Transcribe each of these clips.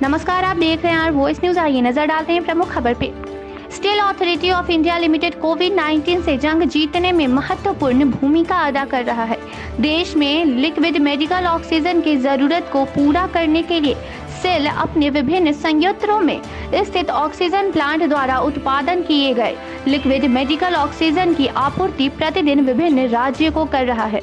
नमस्कार, आप देख रहे हैं आर वॉइस न्यूज। आइए नजर डालते हैं प्रमुख खबर पे। Steel Authority of India Limited कोविड-19 से जंग जीतने में महत्वपूर्ण भूमिका अदा कर रहा है। देश में लिक्विड मेडिकल ऑक्सीजन की जरूरत को पूरा करने के लिए सेल अपने विभिन्न संयंत्रों में स्थित ऑक्सीजन प्लांट द्वारा उत्पादन किए गए लिक्विड मेडिकल ऑक्सीजन की आपूर्ति प्रतिदिन विभिन्न राज्यों को कर रहा है।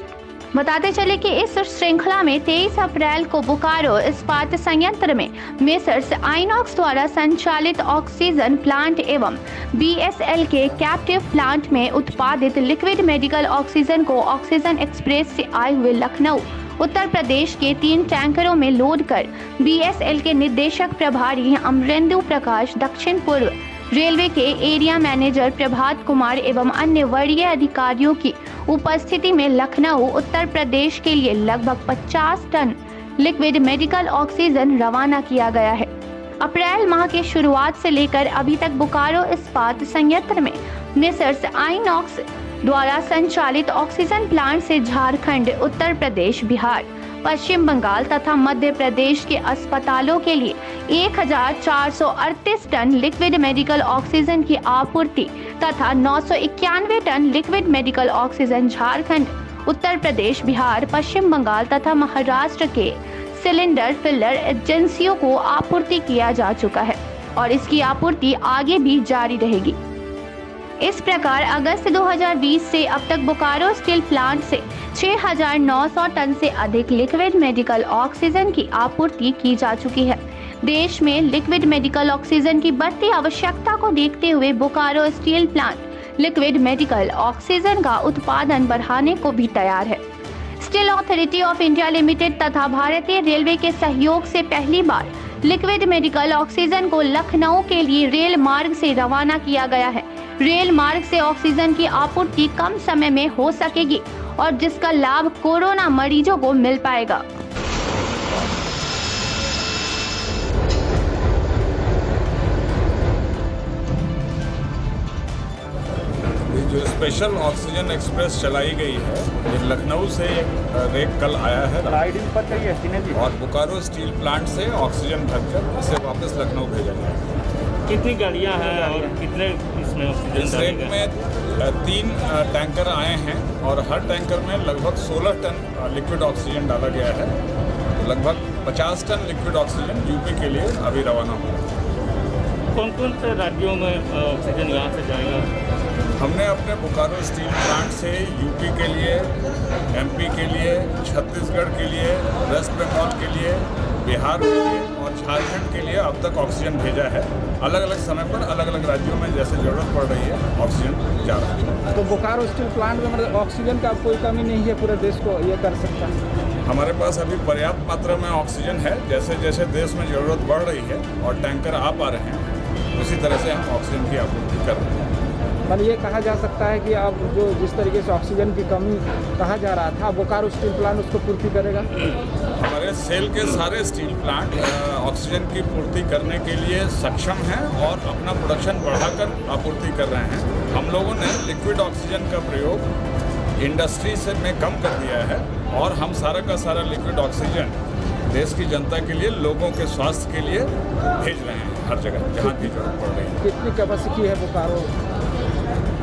बताते चले कि इस श्रृंखला में 23 अप्रैल को बोकारो इस्पात संयंत्र में मेसर्स आइनॉक्स द्वारा संचालित ऑक्सीजन प्लांट एवं BSL के कैप्टिव प्लांट में उत्पादित लिक्विड मेडिकल ऑक्सीजन को ऑक्सीजन एक्सप्रेस से आए हुए लखनऊ उत्तर प्रदेश के 3 टैंकरों में लोड कर BSL के निदेशक प्रभारी अमरेंदु प्रकाश, दक्षिण पूर्व रेलवे के एरिया मैनेजर प्रभात कुमार एवं अन्य वरीय अधिकारियों की उपस्थिति में लखनऊ उत्तर प्रदेश के लिए लगभग 50 टन लिक्विड मेडिकल ऑक्सीजन रवाना किया गया है। अप्रैल माह की शुरुआत से लेकर अभी तक बोकारो इस्पात संयंत्र में मेसर्स आइनॉक्स द्वारा संचालित ऑक्सीजन प्लांट से झारखंड, उत्तर प्रदेश, बिहार, पश्चिम बंगाल तथा मध्य प्रदेश के अस्पतालों के लिए 1438 टन लिक्विड मेडिकल ऑक्सीजन की आपूर्ति तथा 991 ton liquid medical oxygen Jharkhand, Uttar Pradesh, Bihar, Paschim Bengal तथा महाराष्ट्र के सिलेंडर फिलर एजेंसियों को आपूर्ति किया जा चुका है और इसकी आपूर्ति आगे भी जारी रहेगी। इस प्रकार अगस्त 2020 से अब तक बोकारो स्टील प्लांट से 6,900 टन से अधिक लिक्विड मेडिकल ऑक्सीजन की आपूर्ति की जा चुकी है। देश में लिक्विड मेडिकल ऑक्सीजन की बढ़ती आवश्यकता को देखते हुए Bokaro steel plant liquid medical oxygen का उत्पादन बढ़ाने को भी तैयार है। Steel Authority of India limited तथा भारतीय रेलवे के सहयोग से पहली बार लिक्विड मेडिकल ऑक्सीजन को लखनऊ के लिए रेल मार्ग से रवाना किया गया है। रेल मार्ग से ऑक्सीजन की आपूर्ति कम समय में हो सकेगी और जिसका लाभ कोरोना मरीजों को मिल पाएगा। जो स्पेशल ऑक्सीजन एक्सप्रेस चलाई गई है, ये लखनऊ से रेक कल आया है और बोकारो स्टील प्लांट से ऑक्सीजन भरकर इसे वापस लखनऊ भेजा जाएगा। कितनी गाड़ियां हैं और कितने इसमें ऑक्सीजन? इस रेक में 3 टैंकर आए हैं और हर टैंकर में लगभग 16 टन लिक्विड ऑक्सीजन डाला गया है। तो लगभग 50 टन लिक्विड ऑक्सीजन यूपी के लिए अभी रवाना हुआ। कौन कौन से राज्यों में ऑक्सीजन यहाँ से जाएगा? हमने अपने बोकारो स्टील प्लांट से यूपी के लिए, MP के लिए, छत्तीसगढ़ के लिए, वेस्ट बंगाल के लिए, बिहार के लिए और झारखंड के लिए अब तक ऑक्सीजन भेजा है। अलग अलग समय पर अलग अलग राज्यों में जैसे ज़रूरत पड़ रही है ऑक्सीजन जा रहा है। तो बोकारो स्टील प्लांट में मतलब ऑक्सीजन का कोई कमी नहीं है, पूरे देश को ये कर सकता है? हमारे पास अभी पर्याप्त मात्रा में ऑक्सीजन है। जैसे जैसे देश में ज़रूरत बढ़ रही है और टैंकर आ पा रहे हैं, उसी तरह से हम ऑक्सीजन की आपूर्ति कर रहे हैं। मतलब ये कहा जा सकता है कि अब जो जिस तरीके से ऑक्सीजन की कमी कहा जा रहा था, बोकारो स्टील प्लांट उसको पूर्ति करेगा? हमारे सेल के सारे स्टील प्लांट ऑक्सीजन की पूर्ति करने के लिए सक्षम हैं और अपना प्रोडक्शन बढ़ाकर आपूर्ति कर रहे हैं। हम लोगों ने लिक्विड ऑक्सीजन का प्रयोग इंडस्ट्री से में कम कर दिया है और हम सारा का सारा लिक्विड ऑक्सीजन देश की जनता के लिए, लोगों के स्वास्थ्य के लिए भेज रहे हैं हर जगह जहाँ की जरूरत पड़ रही है। कितनी कैपेसिटी है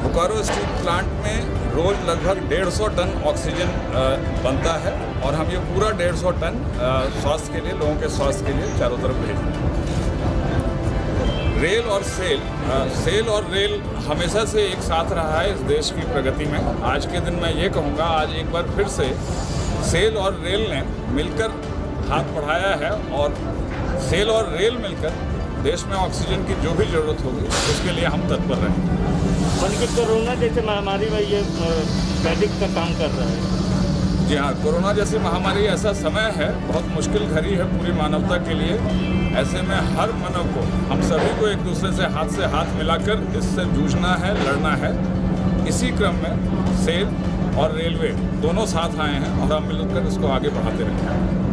बोकारो स्टील प्लांट में रोज लगभग 150 टन ऑक्सीजन बनता है और हम ये पूरा 150 टन स्वास्थ्य के लिए, लोगों के स्वास्थ्य के लिए चारों तरफ भेज रहे हैं। रेल और रेल हमेशा से एक साथ रहा है इस देश की प्रगति में। आज के दिन मैं ये कहूँगा, आज एक बार फिर से सेल और रेल ने मिलकर हाथ बढ़ाया है और सेल और रेल मिलकर देश में ऑक्सीजन की जो भी ज़रूरत होगी उसके लिए हम तत्पर रहेंगे। कि कोरोना जैसे महामारी में ये वैदिक का काम कर रहा है? जी हाँ, कोरोना जैसी महामारी ऐसा समय है, बहुत मुश्किल घड़ी है पूरी मानवता के लिए। ऐसे में हर मानव को, हम सभी को एक दूसरे से हाथ मिलाकर इससे जूझना है, लड़ना है। इसी क्रम में सेल और रेलवे दोनों साथ आए हैं और हम मिलकर इसको आगे बढ़ाते रहेंगे।